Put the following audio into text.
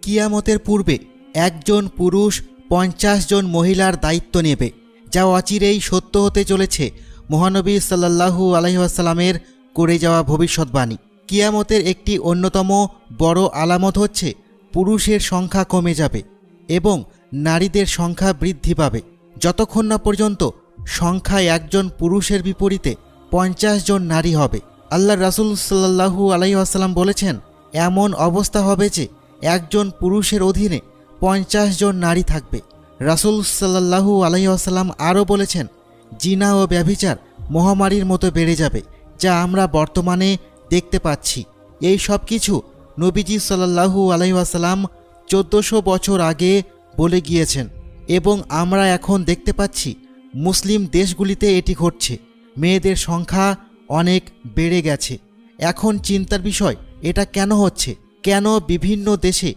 কিয়ামতের পূর্বে একজন পুরুষ 50 জন মহিলার দায়িত্ব নেবে, যা অচিরেই সত্য হতে চলেছে মহানবী সাল্লাল্লাহু আলাইহি ওয়াসাল্লামের করে যাওয়া ভবিষ্যৎবাণী। কিয়ামতের একটি অন্যতম বড় আলামত হচ্ছে পুরুষের সংখ্যা কমে যাবে এবং নারীদের সংখ্যা বৃদ্ধি পাবে, যতক্ষণ না পর্যন্ত সংখ্যায় একজন পুরুষের বিপরীতে 50 জন নারী হবে। আল্লাহর রাসূল সাল্লাল্লাহু আলাইহি ওয়াসাল্লাম বলেছেন, এমন অবস্থা হবে যে একজন পুরুষের অধীনে 50 জন নারী থাকবে। রাসূল সাল্লাল্লাহু আলাইহি ওয়াসাল্লাম আরও বলেছেন, জিনা ও ব্যভিচার মহামারীর মতো বেড়ে যাবে, যা আমরা বর্তমানে দেখতে পাচ্ছি। এই সব কিছু নবীজি সাল্লাল্লাহু আলাইহি ওয়াসাল্লাম 1400 বছর আগে বলে গিয়েছেন এবং আমরা এখন দেখতে পাচ্ছি মুসলিম দেশগুলিতে এটি ঘটছে। মেয়েদের সংখ্যা অনেক বেড়ে গেছে। এখন চিন্তার বিষয়, এটা কেন হচ্ছে? কেন বিভিন্ন দেশে